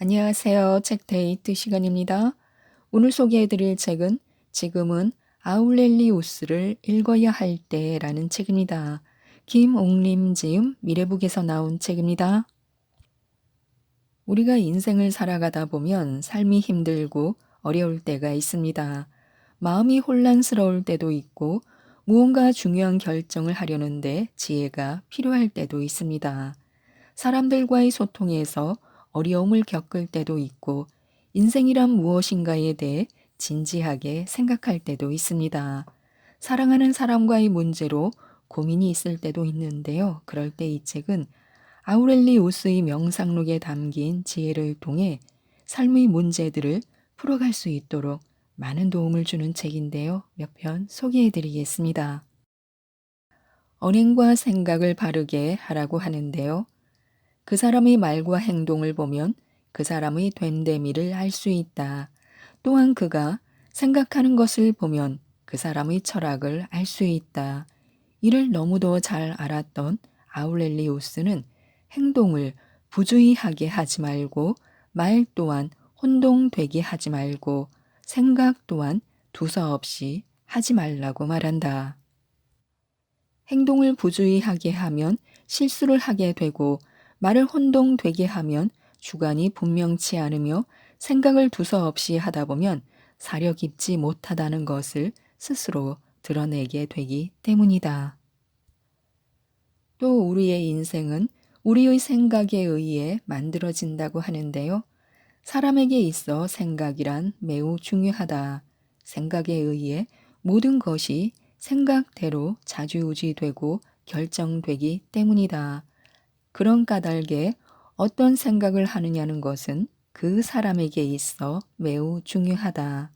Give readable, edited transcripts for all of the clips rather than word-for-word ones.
안녕하세요. 책 데이트 시간입니다. 오늘 소개해드릴 책은 지금은 아울렐리우스를 읽어야 할 때라는 책입니다. 김옥림 지음 미래북에서 나온 책입니다. 우리가 인생을 살아가다 보면 삶이 힘들고 어려울 때가 있습니다. 마음이 혼란스러울 때도 있고 무언가 중요한 결정을 하려는데 지혜가 필요할 때도 있습니다. 사람들과의 소통에서 어려움을 겪을 때도 있고 인생이란 무엇인가에 대해 진지하게 생각할 때도 있습니다. 사랑하는 사람과의 문제로 고민이 있을 때도 있는데요. 그럴 때 이 책은 아우렐리우스의 명상록에 담긴 지혜를 통해 삶의 문제들을 풀어갈 수 있도록 많은 도움을 주는 책인데요. 몇 편 소개해 드리겠습니다. 언행과 생각을 바르게 하라고 하는데요. 그 사람의 말과 행동을 보면 그 사람의 됨됨이를 알 수 있다. 또한 그가 생각하는 것을 보면 그 사람의 철학을 알 수 있다. 이를 너무도 잘 알았던 아울렐리우스는 행동을 부주의하게 하지 말고 말 또한 혼동되게 하지 말고 생각 또한 두서없이 하지 말라고 말한다. 행동을 부주의하게 하면 실수를 하게 되고 말을 혼동되게 하면 주관이 분명치 않으며 생각을 두서없이 하다 보면 사려 깊지 못하다는 것을 스스로 드러내게 되기 때문이다. 또 우리의 인생은 우리의 생각에 의해 만들어진다고 하는데요. 사람에게 있어 생각이란 매우 중요하다. 생각에 의해 모든 것이 생각대로 좌지우지되고 결정되기 때문이다. 그런 까닭에 어떤 생각을 하느냐는 것은 그 사람에게 있어 매우 중요하다.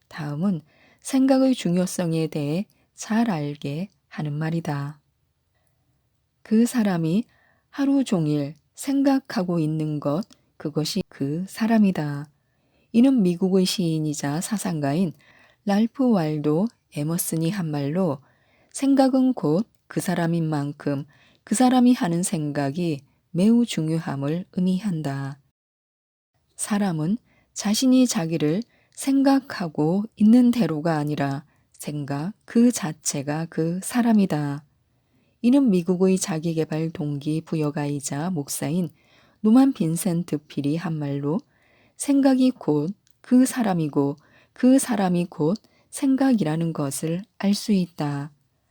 다음은 생각의 중요성에 대해 잘 알게 하는 말이다. 그 사람이 하루 종일 생각하고 있는 것, 그것이 그 사람이다. 이는 미국의 시인이자 사상가인 랄프 waldo 에머슨이 한 말로 생각은 곧 그 사람인 만큼 그 사람이 하는 생각이 매우 중요함을 의미한다. 사람은 자신이 자기를 생각하고 있는 대로가 아니라 생각 그 자체가 그 사람이다. 이는 미국의 자기계발 동기부여가이자 목사인 노만 빈센트 필이 한 말로 생각이 곧 그 사람이고 그 사람이 곧 생각이라는 것을 알 수 있다.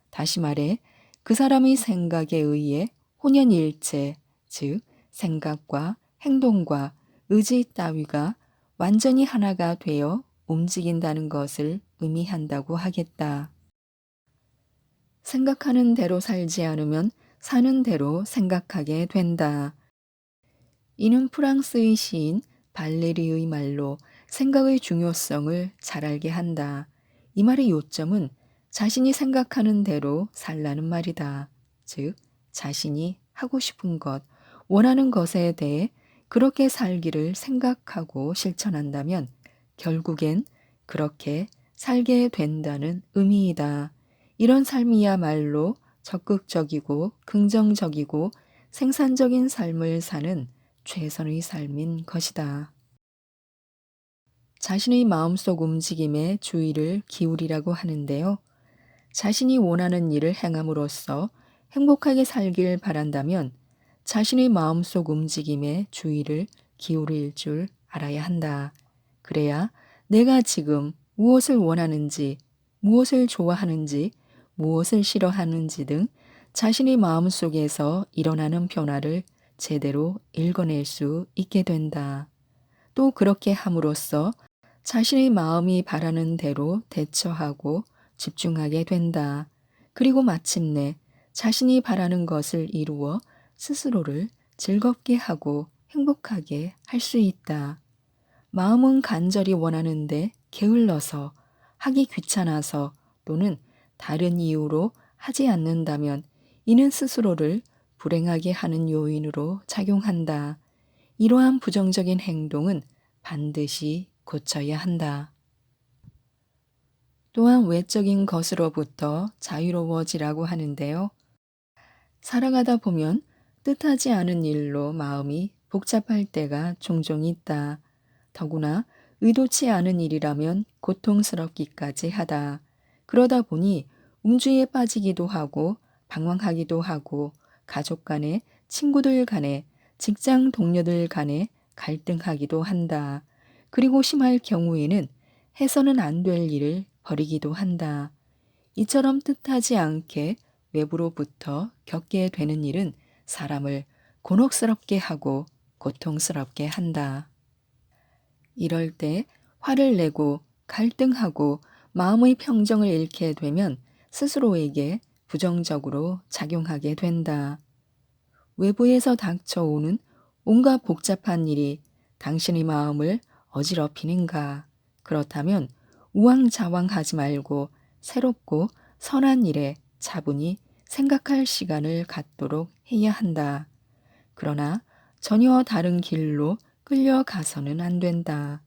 다시 말해 그 사람의 생각에 의해 혼연일체, 즉 생각과 행동과 의지 따위가 완전히 하나가 되어 움직인다는 것을 의미한다고 하겠다. 생각하는 대로 살지 않으면 사는 대로 생각하게 된다. 이는 프랑스의 시인 발레리의 말로 생각의 중요성을 잘 알게 한다. 이 말의 요점은 자신이 생각하는 대로 살라는 말이다. 즉, 자신이 하고 싶은 것, 원하는 것에 대해 그렇게 살기를 생각하고 실천한다면 결국엔 그렇게 살게 된다는 의미이다. 이런 삶이야말로 적극적이고 긍정적이고 생산적인 삶을 사는 최선의 삶인 것이다. 자신의 마음속 움직임에 주의를 기울이라고 하는데요. 자신이 원하는 일을 행함으로써 행복하게 살길 바란다면 자신의 마음속 움직임에 주의를 기울일 줄 알아야 한다. 그래야 내가 지금 무엇을 원하는지, 무엇을 좋아하는지, 무엇을 싫어하는지 등 자신의 마음속에서 일어나는 변화를 제대로 읽어낼 수 있게 된다. 또 그렇게 함으로써 자신의 마음이 바라는 대로 대처하고 집중하게 된다. 그리고 마침내 자신이 바라는 것을 이루어 스스로를 즐겁게 하고 행복하게 할 수 있다. 마음은 간절히 원하는데 게을러서 하기 귀찮아서 또는 다른 이유로 하지 않는다면 이는 스스로를 불행하게 하는 요인으로 작용한다. 이러한 부정적인 행동은 반드시 고쳐야 한다. 또한 외적인 것으로부터 자유로워지라고 하는데요. 살아가다 보면 뜻하지 않은 일로 마음이 복잡할 때가 종종 있다. 더구나 의도치 않은 일이라면 고통스럽기까지 하다. 그러다 보니 움주에 빠지기도 하고 방황하기도 하고 가족 간에 친구들 간에 직장 동료들 간에 갈등하기도 한다. 그리고 심할 경우에는 해서는 안 될 일을 벌이기도 한다. 이처럼 뜻하지 않게 외부로부터 겪게 되는 일은 사람을 곤혹스럽게 하고 고통스럽게 한다. 이럴 때 화를 내고 갈등하고 마음의 평정을 잃게 되면 스스로에게 부정적으로 작용하게 된다. 외부에서 닥쳐오는 온갖 복잡한 일이 당신의 마음을 어지럽히는가? 그렇다면 우왕좌왕하지 말고 새롭고 선한 일에 차분히 생각할 시간을 갖도록 해야 한다. 그러나 전혀 다른 길로 끌려가서는 안 된다.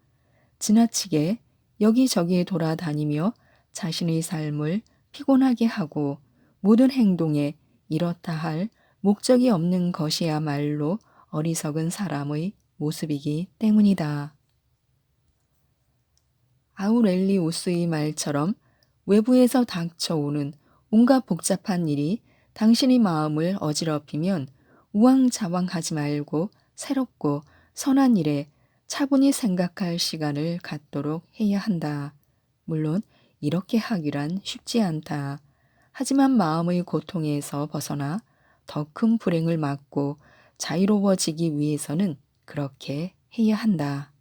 지나치게 여기저기 돌아다니며 자신의 삶을 피곤하게 하고 모든 행동에 이렇다 할 목적이 없는 것이야말로 어리석은 사람의 모습이기 때문이다. 아우렐리우스의 말처럼 외부에서 닥쳐오는 온갖 복잡한 일이 당신의 마음을 어지럽히면 우왕좌왕하지 말고 새롭고 선한 일에 차분히 생각할 시간을 갖도록 해야 한다. 물론 이렇게 하기란 쉽지 않다. 하지만 마음의 고통에서 벗어나 더 큰 불행을 막고 자유로워지기 위해서는 그렇게 해야 한다.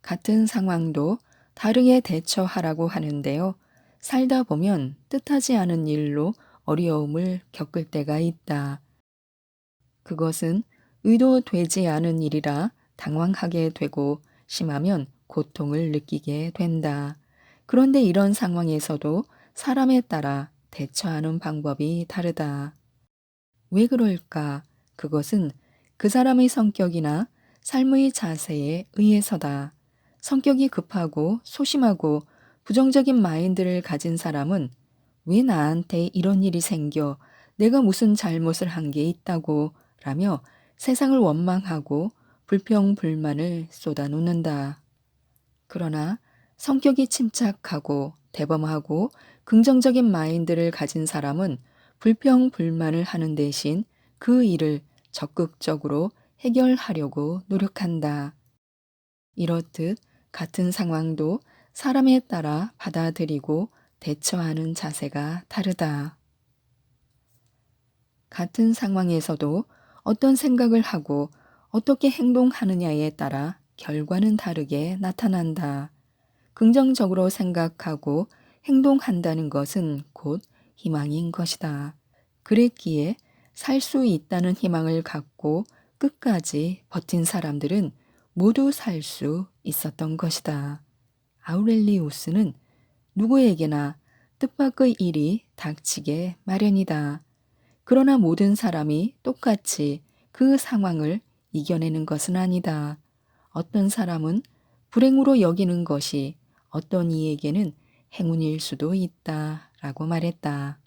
같은 상황도 다르게 대처하라고 하는데요. 살다 보면 뜻하지 않은 일로 어려움을 겪을 때가 있다. 그것은 의도되지 않은 일이라 당황하게 되고 심하면 고통을 느끼게 된다. 그런데 이런 상황에서도 사람에 따라 대처하는 방법이 다르다. 왜 그럴까? 그것은 그 사람의 성격이나 삶의 자세에 의해서다. 성격이 급하고 소심하고 부정적인 마인드를 가진 사람은 왜 나한테 이런 일이 생겨? 내가 무슨 잘못을 한 게 있다고? 라며 세상을 원망하고 불평불만을 쏟아놓는다. 그러나 성격이 침착하고 대범하고 긍정적인 마인드를 가진 사람은 불평불만을 하는 대신 그 일을 적극적으로 해결하려고 노력한다. 이렇듯 같은 상황도 사람에 따라 받아들이고 대처하는 자세가 다르다. 같은 상황에서도 어떤 생각을 하고 어떻게 행동하느냐에 따라 결과는 다르게 나타난다. 긍정적으로 생각하고 행동한다는 것은 곧 희망인 것이다. 그랬기에 살 수 있다는 희망을 갖고 끝까지 버틴 사람들은 모두 살 수 있었던 것이다. 아우렐리우스는 누구에게나 뜻밖의 일이 닥치게 마련이다. 그러나 모든 사람이 똑같이 그 상황을 이겨내는 것은 아니다. 어떤 사람은 불행으로 여기는 것이 어떤 이에게는 행운일 수도 있다. 라고 말했다.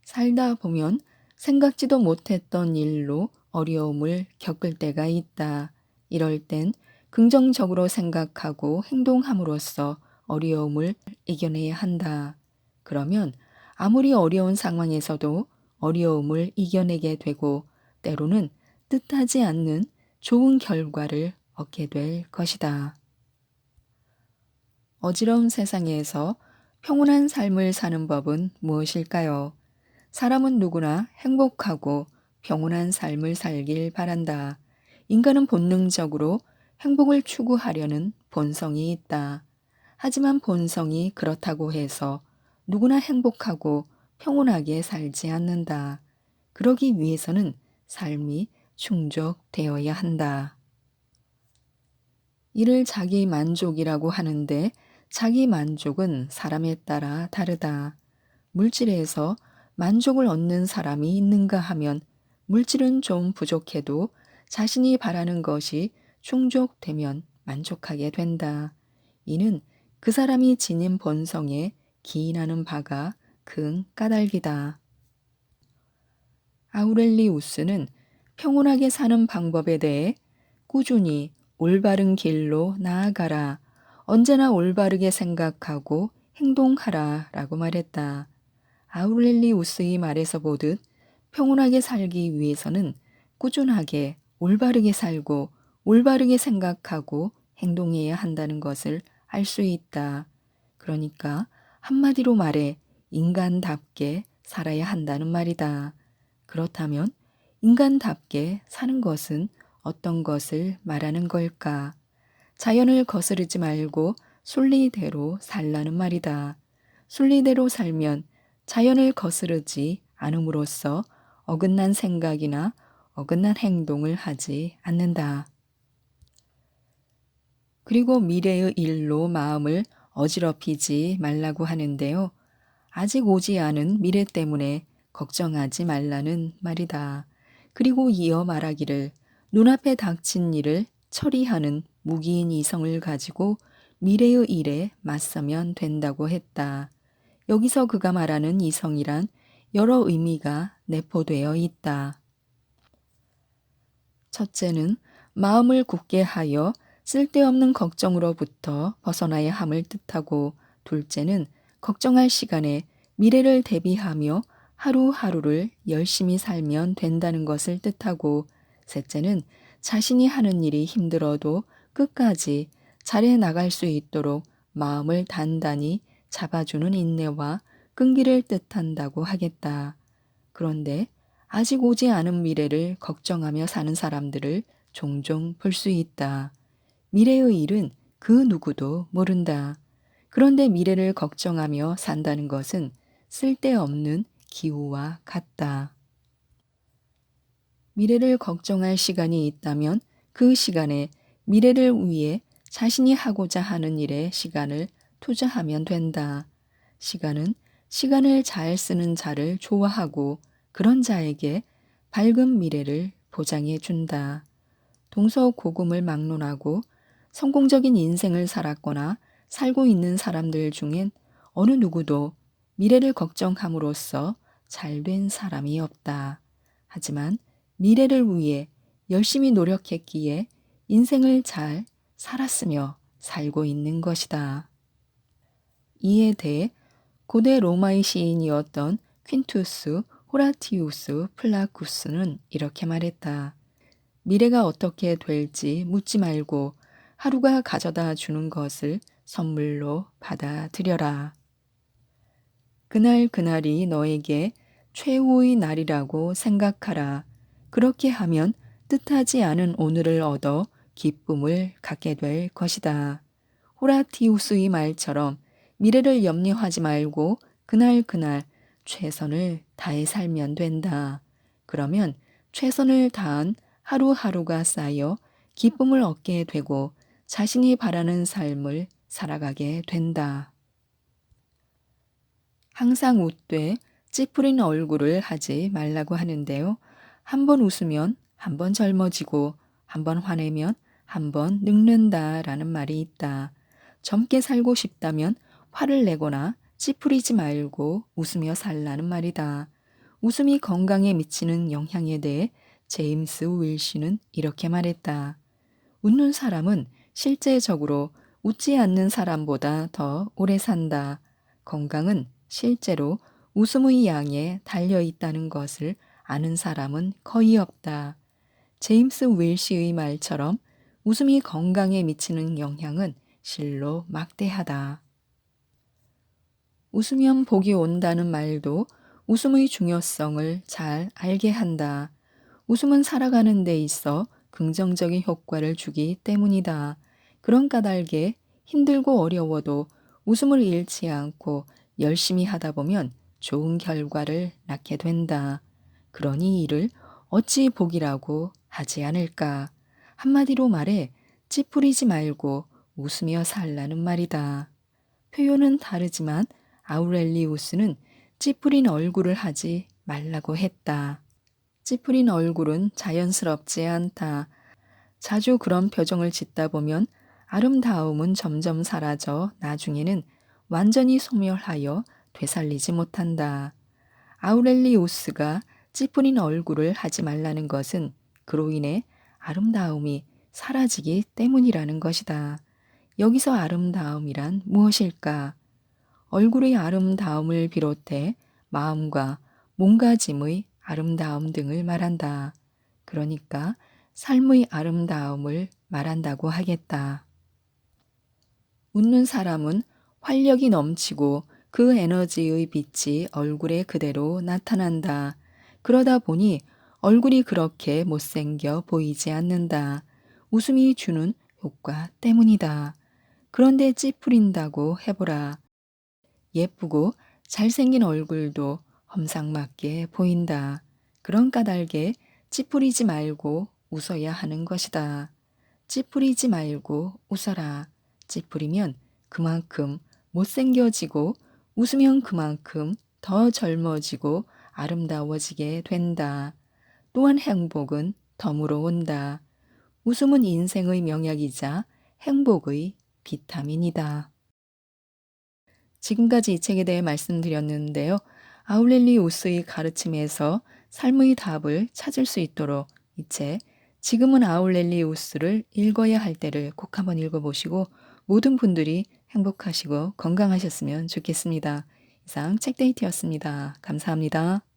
살다 보면 생각지도 못했던 일로 어려움을 겪을 때가 있다. 이럴 땐 긍정적으로 생각하고 행동함으로써 어려움을 이겨내야 한다. 그러면 아무리 어려운 상황에서도 어려움을 이겨내게 되고 때로는 뜻하지 않는 좋은 결과를 얻게 될 것이다. 어지러운 세상에서 평온한 삶을 사는 법은 무엇일까요? 사람은 누구나 행복하고 평온한 삶을 살길 바란다. 인간은 본능적으로 행복을 추구하려는 본성이 있다. 하지만 본성이 그렇다고 해서 누구나 행복하고 평온하게 살지 않는다. 그러기 위해서는 삶이 충족되어야 한다. 이를 자기 만족이라고 하는데 자기 만족은 사람에 따라 다르다. 물질에서 만족을 얻는 사람이 있는가 하면 물질은 좀 부족해도 자신이 바라는 것이 충족되면 만족하게 된다. 이는 그 사람이 지닌 본성에 기인하는 바가 큰 까닭이다. 아우렐리우스는 평온하게 사는 방법에 대해 꾸준히 올바른 길로 나아가라, 언제나 올바르게 생각하고 행동하라 라고 말했다. 아우렐리우스의 말에서 보듯 평온하게 살기 위해서는 꾸준하게 올바르게 살고 올바르게 생각하고 행동해야 한다는 것을 알 수 있다. 그러니까 한마디로 말해 인간답게 살아야 한다는 말이다. 그렇다면 인간답게 사는 것은 어떤 것을 말하는 걸까? 자연을 거스르지 말고 순리대로 살라는 말이다. 순리대로 살면 자연을 거스르지 않음으로써 어긋난 생각이나 어긋난 행동을 하지 않는다. 그리고 미래의 일로 마음을 어지럽히지 말라고 하는데요. 아직 오지 않은 미래 때문에 걱정하지 말라는 말이다. 그리고 이어 말하기를 눈앞에 닥친 일을 처리하는 무기인 이성을 가지고 미래의 일에 맞서면 된다고 했다. 여기서 그가 말하는 이성이란 여러 의미가 내포되어 있다. 첫째는 마음을 굳게 하여 쓸데없는 걱정으로부터 벗어나야 함을 뜻하고, 둘째는 걱정할 시간에 미래를 대비하며 하루하루를 열심히 살면 된다는 것을 뜻하고, 셋째는 자신이 하는 일이 힘들어도 끝까지 잘해 나갈 수 있도록 마음을 단단히 잡아주는 인내와 끈기를 뜻한다고 하겠다. 그런데 아직 오지 않은 미래를 걱정하며 사는 사람들을 종종 볼 수 있다. 미래의 일은 그 누구도 모른다. 그런데 미래를 걱정하며 산다는 것은 쓸데없는 기우와 같다. 미래를 걱정할 시간이 있다면 그 시간에 미래를 위해 자신이 하고자 하는 일에 시간을 투자하면 된다. 시간을 잘 쓰는 자를 좋아하고 그런 자에게 밝은 미래를 보장해 준다. 동서고금을 막론하고 성공적인 인생을 살았거나 살고 있는 사람들 중엔 어느 누구도 미래를 걱정함으로써 잘된 사람이 없다. 하지만 미래를 위해 열심히 노력했기에 인생을 잘 살았으며 살고 있는 것이다. 이에 대해 고대 로마의 시인이었던 퀸투스 호라티우스 플라쿠스는 이렇게 말했다. 미래가 어떻게 될지 묻지 말고 하루가 가져다 주는 것을 선물로 받아들여라. 그날 그날이 너에게 최후의 날이라고 생각하라. 그렇게 하면 뜻하지 않은 오늘을 얻어 기쁨을 갖게 될 것이다. 호라티우스의 말처럼 미래를 염려하지 말고 그날 그날 최선을 다해 살면 된다. 그러면 최선을 다한 하루하루가 쌓여 기쁨을 얻게 되고 자신이 바라는 삶을 살아가게 된다. 항상 웃되 찌푸린 얼굴을 하지 말라고 하는데요. 한 번 웃으면 한 번 젊어지고 한 번 화내면 한 번 늙는다라는 말이 있다. 젊게 살고 싶다면 화를 내거나 찌푸리지 말고 웃으며 살라는 말이다. 웃음이 건강에 미치는 영향에 대해 제임스 윌시는 이렇게 말했다. 웃는 사람은 실제적으로 웃지 않는 사람보다 더 오래 산다. 건강은 실제로 웃음의 양에 달려 있다는 것을 아는 사람은 거의 없다. 제임스 윌시의 말처럼 웃음이 건강에 미치는 영향은 실로 막대하다. 웃으면 복이 온다는 말도 웃음의 중요성을 잘 알게 한다. 웃음은 살아가는 데 있어 긍정적인 효과를 주기 때문이다. 그런 까닭에 힘들고 어려워도 웃음을 잃지 않고 열심히 하다 보면 좋은 결과를 낳게 된다. 그러니 이를 어찌 복이라고 하지 않을까? 한마디로 말해 찌푸리지 말고 웃으며 살라는 말이다. 표현은 다르지만 아우렐리우스는 찌푸린 얼굴을 하지 말라고 했다. 찌푸린 얼굴은 자연스럽지 않다. 자주 그런 표정을 짓다 보면 아름다움은 점점 사라져 나중에는 완전히 소멸하여 되살리지 못한다. 아우렐리우스가 찌푸린 얼굴을 하지 말라는 것은 그로 인해 아름다움이 사라지기 때문이라는 것이다. 여기서 아름다움이란 무엇일까? 얼굴의 아름다움을 비롯해 마음과 몸가짐의 아름다움 등을 말한다. 그러니까 삶의 아름다움을 말한다고 하겠다. 웃는 사람은 활력이 넘치고 그 에너지의 빛이 얼굴에 그대로 나타난다. 그러다 보니 얼굴이 그렇게 못생겨 보이지 않는다. 웃음이 주는 효과 때문이다. 그런데 찌푸린다고 해보라. 예쁘고 잘생긴 얼굴도 험상맞게 보인다. 그런 까닭에 찌푸리지 말고 웃어야 하는 것이다. 찌푸리지 말고 웃어라. 찌푸리면 그만큼 못생겨지고 웃으면 그만큼 더 젊어지고 아름다워지게 된다. 또한 행복은 덤으로 온다. 웃음은 인생의 명약이자 행복의 비타민이다. 지금까지 이 책에 대해 말씀드렸는데요. 아울렐리우스의 가르침에서 삶의 답을 찾을 수 있도록 이 책, 지금은 아울렐리우스를 읽어야 할 때를 꼭 한번 읽어보시고 모든 분들이 행복하시고 건강하셨으면 좋겠습니다. 이상 책데이트였습니다. 감사합니다.